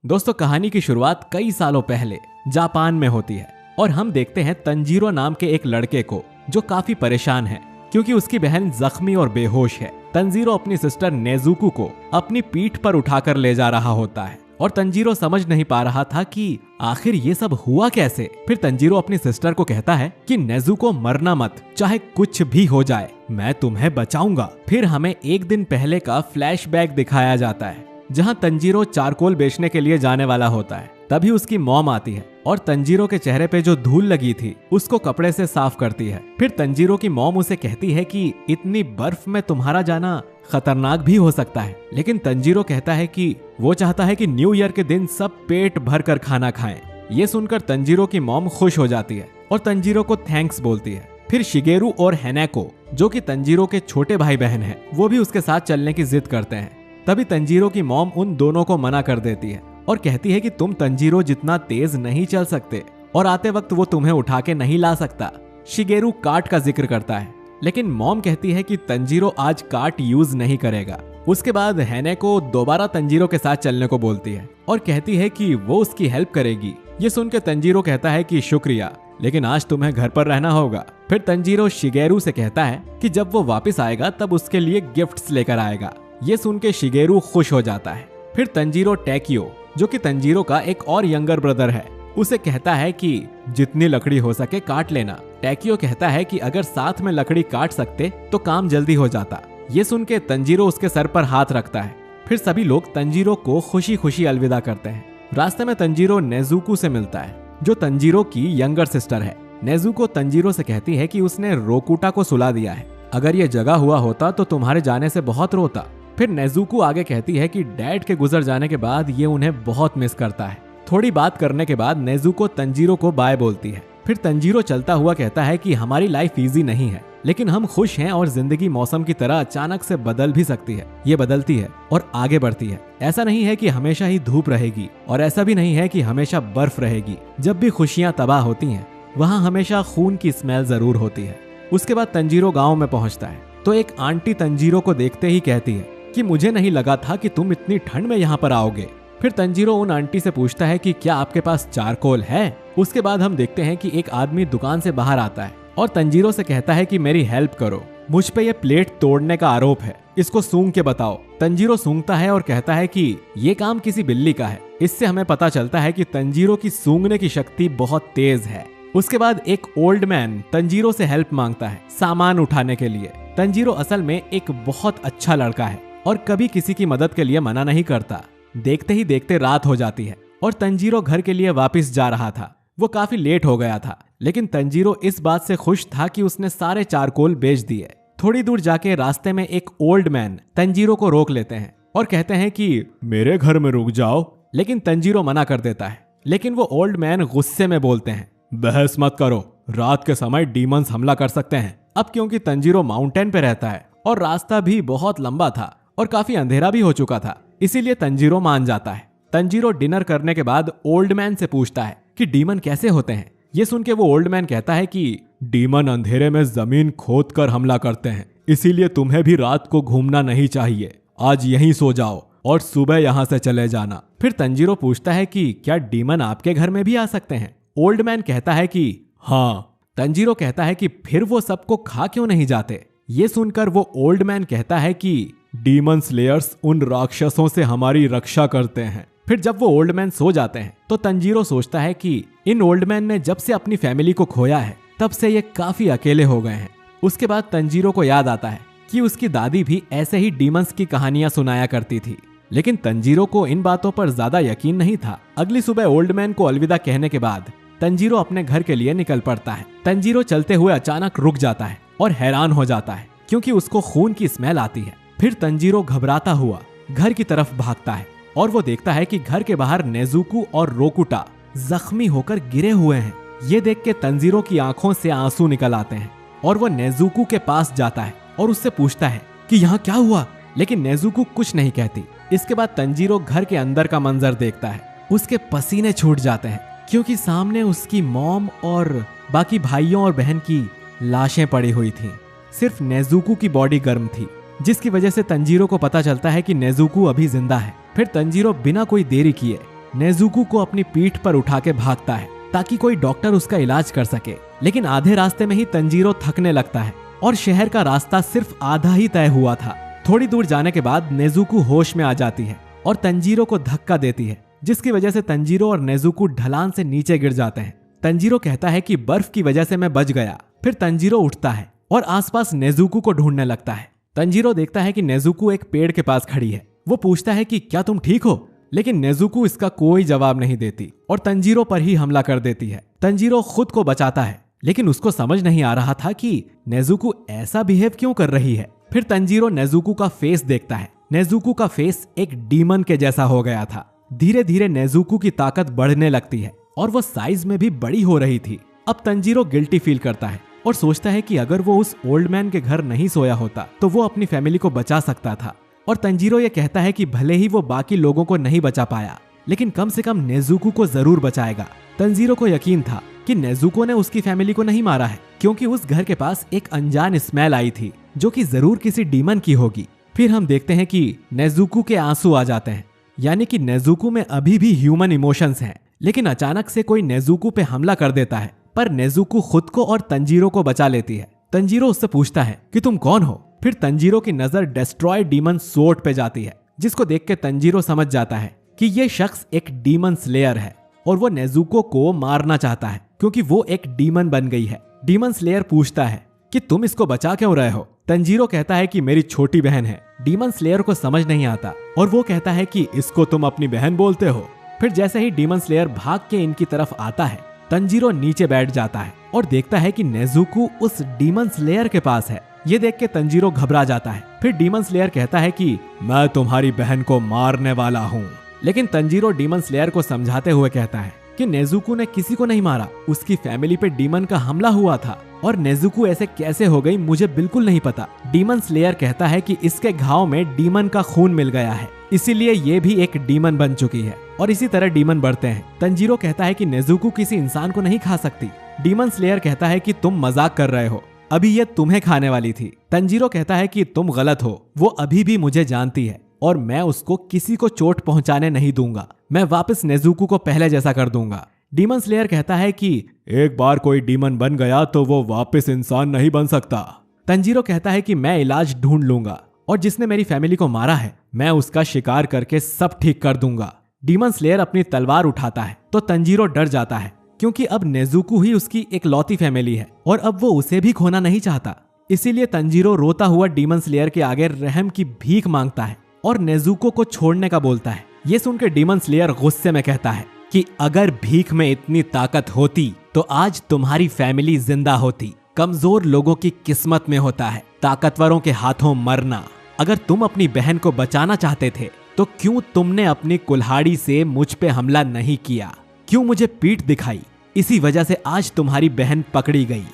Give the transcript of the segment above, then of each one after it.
दोस्तों, कहानी की शुरुआत कई सालों पहले जापान में होती है और हम देखते हैं तंजीरो नाम के एक लड़के को जो काफी परेशान है क्योंकि उसकी बहन जख्मी और बेहोश है। तंजीरो अपनी सिस्टर नेजुको को अपनी पीठ पर उठाकर ले जा रहा होता है और तंजीरो समझ नहीं पा रहा था कि आखिर ये सब हुआ कैसे। फिर तंजीरो अपनी सिस्टर को कहता है कि नेजुको मरना मत, चाहे कुछ भी हो जाए, मैं तुम्हें बचाऊंगा। फिर हमें एक दिन पहले का फ्लैशबैक दिखाया जाता है जहां तंजीरो चारकोल बेचने के लिए जाने वाला होता है। तभी उसकी मॉम आती है और तंजीरो के चेहरे पे जो धूल लगी थी उसको कपड़े से साफ करती है। फिर तंजीरो की मॉम उसे कहती है कि इतनी बर्फ में तुम्हारा जाना खतरनाक भी हो सकता है, लेकिन तंजीरो कहता है कि वो चाहता है कि न्यू ईयर के दिन सब पेट भर कर खाना खाएं। ये सुनकर तंजीरो की मॉम खुश हो जाती है और तंजीरो को थैंक्स बोलती है। फिर शिगेरू और हैनेको, जो कि तंजीरो के छोटे भाई बहन हैं, वो भी उसके साथ चलने की जिद करते हैं। तभी तंजीरो की मॉम उन दोनों को मना कर देती है और कहती है कि तुम तंजीरो जितना तेज नहीं चल सकते और आते वक्त वो तुम्हें उठा के नहीं ला सकता। शिगेरू कार्ट का जिक्र करता है, लेकिन मॉम कहती है कि तंजीरो आज कार्ट यूज नहीं करेगा। उसके बाद हैनेको दोबारा तंजीरो के साथ चलने को बोलती है और कहती है कि वो उसकी हेल्प करेगी। ये सुन के तंजीरो कहता है कि शुक्रिया, लेकिन आज तुम्हें घर पर रहना होगा। फिर तंजीरो शिगेरू से कहता है कि जब वो वापस आएगा तब उसके लिए गिफ्ट्स लेकर आएगा। ये सुन के शिगेरू खुश हो जाता है। फिर तंजीरो टैकियो, जो कि तंजीरो का एक और यंगर ब्रदर है, उसे कहता है कि जितनी लकड़ी हो सके काट लेना। टैकियो कहता है कि अगर साथ में लकड़ी काट सकते तो काम जल्दी हो जाता। ये सुन के तंजीरो उसके सर पर हाथ रखता है। फिर सभी लोग तंजीरो को खुशी खुशी अलविदा करते हैं। रास्ते में तंजीरो नेजुको से मिलता है, जो तंजीरो की यंगर सिस्टर है। नेजुको तंजीरो से कहती है कि उसने रोकुटा को सुला दिया है, अगर ये जगह हुआ होता तो तुम्हारे जाने से बहुत रोता। फिर नेजुको आगे कहती है कि डैड के गुजर जाने के बाद ये उन्हें बहुत मिस करता है। थोड़ी बात करने के बाद नेजुको तंजीरो को बाय बोलती है। फिर तंजीरो चलता हुआ कहता है कि हमारी लाइफ इजी नहीं है, लेकिन हम खुश हैं और जिंदगी मौसम की तरह अचानक से बदल भी सकती है। ये बदलती है और आगे बढ़ती है। ऐसा नहीं है कि हमेशा ही धूप रहेगी और ऐसा भी नहीं है कि हमेशा बर्फ रहेगी। जब भी खुशियां तबाह होती हैं, वहाँ हमेशा खून की स्मेल जरूर होती है। उसके बाद तंजीरो गाँव में पहुँचता है तो एक आंटी तंजीरो को देखते ही कहती है कि मुझे नहीं लगा था कि तुम इतनी ठंड में यहाँ पर आओगे। फिर तंजीरो उन आंटी से पूछता है कि क्या आपके पास चारकोल है। उसके बाद हम देखते हैं कि एक आदमी दुकान से बाहर आता है और तंजीरो से कहता है कि मेरी हेल्प करो, मुझ पे ये प्लेट तोड़ने का आरोप है, इसको सूंघ के बताओ। तंजीरो सूंघता है और कहता है कि ये काम किसी बिल्ली का है। इससे हमें पता चलता है कि तंजीरो की सूंघने की शक्ति बहुत तेज है। उसके बाद एक ओल्ड मैन तंजीरो से हेल्प मांगता है सामान उठाने के लिए। तंजीरो असल में एक बहुत अच्छा लड़का है और कभी किसी की मदद के लिए मना नहीं करता। देखते ही देखते रात हो जाती है और तंजीरो घर के लिए वापस जा रहा था। वो काफी लेट हो गया था, लेकिन तंजीरो इस बात से खुश था कि उसने सारे चारकोल बेच दिए। थोड़ी दूर जाके रास्ते में एक ओल्ड मैन तंजीरो को रोक लेते हैं और कहते हैं कि मेरे घर में रुक जाओ, लेकिन तंजीरो मना कर देता है। लेकिन वो ओल्ड मैन गुस्से में बोलते हैं, बहस मत करो, रात के समय डीमंस हमला कर सकते हैं। अब क्योंकि तंजीरो माउंटेन पे रहता है और रास्ता भी बहुत लंबा था और काफी अंधेरा भी हो चुका था, इसीलिए तंजीरो मान जाता है। तंजीरो डिनर करने के बाद ओल्ड मैन से पूछता है कि डीमन कैसे होते हैं। ये सुन के वो ओल्ड मैन कहता है कि डीमन अंधेरे में जमीन खोद कर हमला करते हैं, इसीलिए तुम्हें भी रात को घूमना नहीं चाहिए। आज यहीं सो जाओ और सुबह यहाँ से चले जाना। फिर तंजीरो पूछता है कि क्या डीमन आपके घर में भी आ सकते हैं। ओल्ड मैन कहता है कि हाँ। तंजीरो कहता है कि फिर वो सबको खा क्यों नहीं जाते। ये सुनकर वो ओल्ड मैन कहता है कि डीमन स्लेयर्स उन राक्षसों से हमारी रक्षा करते हैं। फिर जब वो ओल्ड मैन सो जाते हैं तो तंजीरो सोचता है कि इन ओल्ड मैन ने जब से अपनी फैमिली को खोया है तब से ये काफी अकेले हो गए हैं। उसके बाद तंजीरो को याद आता है कि उसकी दादी भी ऐसे ही डीमंस की कहानियां सुनाया करती थी, लेकिन तंजीरो को इन बातों पर ज्यादा यकीन नहीं था। अगली सुबह ओल्ड मैन को अलविदा कहने के बाद तंजीरो अपने घर के लिए निकल पड़ता है। तंजीरो चलते हुए अचानक रुक जाता है और हैरान हो जाता है क्योंकि उसको खून की स्मेल आती है। फिर तंजीरो घबराता हुआ घर की तरफ भागता है और वो देखता है कि घर के बाहर नेजुको और रोकुटा जख्मी होकर गिरे हुए हैं। ये देख के तंजीरो की आंखों से आंसू निकल आते हैं और वो नेजुको के पास जाता है और उससे पूछता है कि यहाँ क्या हुआ, लेकिन नेजुको कुछ नहीं कहती। इसके बाद तंजीरो घर के अंदर का मंजर देखता है। उसके पसीने छूट जाते हैं क्योंकि सामने उसकी मॉम और बाकी भाइयों और बहन की लाशें पड़ी हुई थीं। सिर्फ नेजुको की बॉडी गर्म थी, जिसकी वजह से तंजीरो को पता चलता है कि नेजुको अभी जिंदा है। फिर तंजीरो बिना कोई देरी किए नेजुको को अपनी पीठ पर उठा के भागता है ताकि कोई डॉक्टर उसका इलाज कर सके। लेकिन आधे रास्ते में ही तंजीरो थकने लगता है और शहर का रास्ता सिर्फ आधा ही तय हुआ था। थोड़ी दूर जाने के बाद नेजुको होश में आ जाती है और तंजीरो को धक्का देती है, जिसकी वजह से तंजीरो और नेजुको ढलान से नीचे गिर जाते हैं। तंजीरो कहता है कि बर्फ की वजह से मैं बच गया। फिर तंजीरो उठता है और आसपास नेजुको को ढूंढने लगता है। तंजीरो देखता है कि नेजुको एक पेड़ के पास खड़ी है। वो पूछता है कि क्या तुम ठीक हो, लेकिन नेजुको इसका कोई जवाब नहीं देती और तंजीरो पर ही हमला कर देती है। तंजीरो खुद को बचाता है, लेकिन उसको समझ नहीं आ रहा था कि नेजुको ऐसा बिहेव क्यों कर रही है। फिर तंजीरो नेजुको का फेस देखता है। नेजुको का फेस एक डीमन के जैसा हो गया था। धीरे धीरे नेजुको की ताकत बढ़ने लगती है और वो साइज में भी बड़ी हो रही थी। अब तंजीरो गिल्टी फील करता है और सोचता है कि अगर वो उस ओल्ड मैन के घर नहीं सोया होता तो वो अपनी फैमिली को बचा सकता था। और तंजीरो ये कहता है कि भले ही वो बाकी लोगों को नहीं बचा पाया, लेकिन कम से कम नेजुको को जरूर बचाएगा। तंजीरो को यकीन था कि नेजुको ने उसकी फैमिली को नहीं मारा है, क्योंकि उस घर के पास एक अनजान स्मेल आई थी जो कि जरूर किसी डीमन की होगी। फिर हम देखते हैं कि नेजुको के आंसू आ जाते हैं, यानी कि नेजुको में अभी भी ह्यूमन इमोशंस हैं। लेकिन अचानक से कोई नेजुको पे हमला कर देता है, पर नेजुको खुद को और तंजीरो को बचा लेती है। तंजीरो उससे पूछता है कि तुम कौन हो। फिर तंजीरो की नजर डेस्ट्रॉय डीमन सोर्ड पे जाती है, जिसको देख के तंजीरो समझ जाता है कि ये शख्स एक डीमन स्लेयर है और वो नेजुको को मारना चाहता है क्योंकि वो एक डीमन बन गई है। डीमन स्लेयर पूछता है कि तुम इसको बचा क्यों रहे हो। तंजीरो कहता है कि मेरी छोटी बहन है। डीमन स्लेयर को समझ नहीं आता और वो कहता है कि इसको तुम अपनी बहन बोलते हो। फिर जैसे ही डीमन स्लेयर भाग के इनकी तरफ आता है, तंजीरो नीचे बैठ जाता है और देखता है कि नेजुको उस डीमन स्लेयर के पास है। ये देख के तंजीरो घबरा जाता है। फिर डीमन स्लेयर कहता है कि मैं तुम्हारी बहन को मारने वाला हूँ। लेकिन तंजीरो डीमन स्लेयर को समझाते हुए कहता है कि नेजुको ने किसी को नहीं मारा, उसकी फैमिली पे डीमन का हमला हुआ था और नेजुको ऐसे कैसे हो गई मुझे बिल्कुल नहीं पता। डीमन स्लेयर कहता है कि इसके घाव में डीमन का खून मिल गया है, इसीलिए ये भी एक डीमन बन चुकी है और इसी तरह डीमन बढ़ते हैं। तंजीरो कहता है कि नेजुको किसी इंसान को नहीं खा सकती। डीमन स्लेयर कहता है कि तुम मजाक कर रहे हो, अभी ये तुम्हें खाने वाली थी। तंजीरो कहता है कि तुम गलत हो, वो अभी भी मुझे जानती है और मैं उसको किसी को चोट पहुंचाने नहीं दूंगा। मैं वापस नेजुको को पहले जैसा कर दूंगा। डीमन स्लेयर कहता है कि एक बार कोई डीमन बन गया तो वो वापस इंसान नहीं बन सकता। तंजीरो कहता है कि मैं इलाज ढूंढ लूंगा और जिसने मेरी फैमिली को मारा है मैं उसका शिकार करके सब ठीक कर दूंगा। डीमन स्लेयर अपनी तलवार उठाता है तो तंजीरो डर जाता है, क्योंकि अब नेजुको ही उसकी एक लौती फैमिली है और अब वो उसे भी खोना नहीं चाहता। इसीलिए तंजीरो रोता हुआ डीमन स्लेयर के आगे रहम की भीख मांगता है और नेजुको को छोड़ने का बोलता है। ये सुनकर डीमन स्लेयर गुस्से में कहता है कि अगर भीख में इतनी ताकत होती तो आज तुम्हारी फैमिली जिंदा होती। कमजोर लोगों की किस्मत में होता है ताकतवरों के हाथों मरना। अगर तुम अपनी बहन को बचाना चाहते थे तो क्यों तुमने अपनी कुल्हाड़ी से मुझ पे हमला नहीं किया, क्यों मुझे पीठ दिखाई। इसी वजह से आज तुम्हारी बहन पकड़ी गई।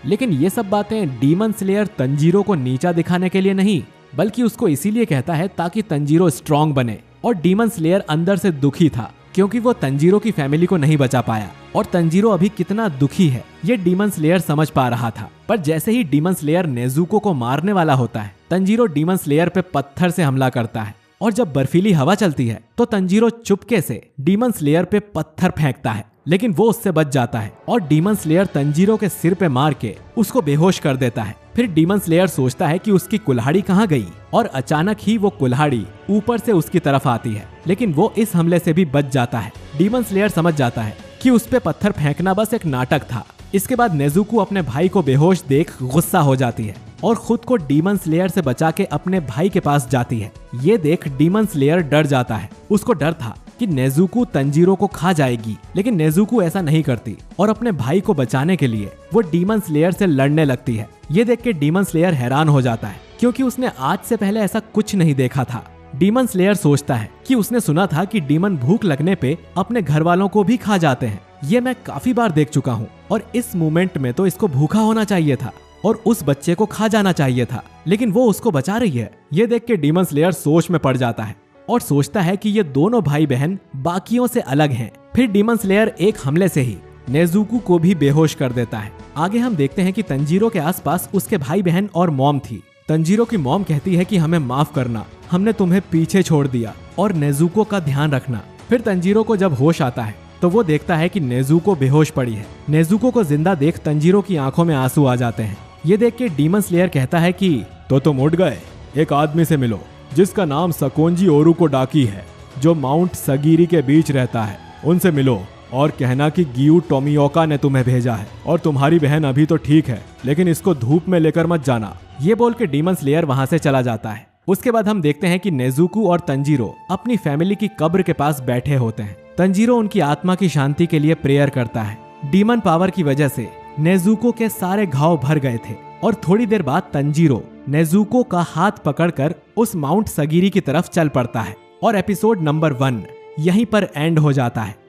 लेकिन ये सब बातें डीमन स्लेयर तंजीरो को नीचा दिखाने के लिए नहीं, बल्कि उसको इसीलिए कहता है ताकि तंजीरो स्ट्रांग बने। और डीमन स्लेयर अंदर से दुखी था, क्योंकि वो तंजीरो की फैमिली को नहीं बचा पाया और तंजीरो अभी कितना दुखी है ये डीमन स्लेयर समझ पा रहा था। पर जैसे ही डीमन स्लेयर नेजुको को मारने वाला होता है, तंजीरो डीमन स्लेयर पे पत्थर से हमला करता है और जब बर्फीली हवा चलती है तो तंजीरो चुपके से डीमन स्लेयर पे पत्थर फेंकता है, लेकिन वो उससे बच जाता है और डीमन स्लेयर तंजीरो के सिर पे मार के उसको बेहोश कर देता है। फिर डीमन स्लेयर सोचता है कि उसकी कुल्हाड़ी कहाँ गई और अचानक ही वो कुल्हाड़ी ऊपर से उसकी तरफ आती है, लेकिन वो इस हमले से भी बच जाता है। डीमन स्लेयर समझ जाता है कि उस पे पत्थर फेंकना बस एक नाटक था। इसके बाद नेजुको अपने भाई को बेहोश देख गुस्सा हो जाती है और खुद को डीमन स्लेयर से बचा के अपने भाई के पास जाती है। ये देख डीमन स्लेयर डर जाता है। उसको डर था कि नेजुको तंजीरो को खा जाएगी, लेकिन नेजुको ऐसा नहीं करती और अपने भाई को बचाने के लिए वो डीमन स्लेयर से लड़ने लगती है। ये देख के डीमन स्लेयर हैरान हो जाता है, क्योंकि उसने आज से पहले ऐसा कुछ नहीं देखा था। डीमन स्लेयर सोचता है कि उसने सुना था कि डीमन भूख लगने पे अपने घर वालों को भी खा जाते हैं। ये मैं काफी बार देख चुका हूँ और इस मोमेंट में तो इसको भूखा होना चाहिए था और उस बच्चे को खा जाना चाहिए था, लेकिन वो उसको बचा रही है। ये देख के डीमन स्लेयर सोच में पड़ जाता है और सोचता है कि ये दोनों भाई बहन बाकियों से अलग हैं। फिर डीमन स्लेयर एक हमले से ही नेजुको को भी बेहोश कर देता है। आगे हम देखते हैं कि तंजीरो के आसपास उसके भाई बहन और मॉम थी। तंजीरो की मॉम कहती है कि हमें माफ करना, हमने तुम्हें पीछे छोड़ दिया और नेजुको का ध्यान रखना। फिर तंजीरो को जब होश आता है तो वो देखता है कि नेजुको बेहोश पड़ी है। नेजुको को जिंदा देख तंजीरो की आंखों में आंसू आ जाते हैं। ये देख के डीमन स्लेयर कहता है कि तो तुम उठ गए, एक आदमी से मिलो जिसका नाम सकोंजी ओरुको डाकी है, जो माउंट सगीरी के बीच रहता है। उनसे मिलो और कहना कि गियू टोमियोका ने तुम्हें भेजा है और तुम्हारी बहन अभी तो ठीक है, लेकिन इसको धूप में लेकर मत जाना। ये बोल के डीमन स्लेयर वहां से चला जाता है। उसके बाद हम देखते हैं कि नेजुको और तंजीरो अपनी फैमिली की कब्र के पास बैठे होते हैं। तंजीरो उनकी आत्मा की शांति के लिए प्रेयर करता है। डीमन पावर की वजह से नेजुको के सारे घाव भर गए थे और थोड़ी देर बाद तंजीरो नेजुको का हाथ पकड़कर उस माउंट सगीरी की तरफ चल पड़ता है और एपिसोड नंबर 1 यहीं पर एंड हो जाता है।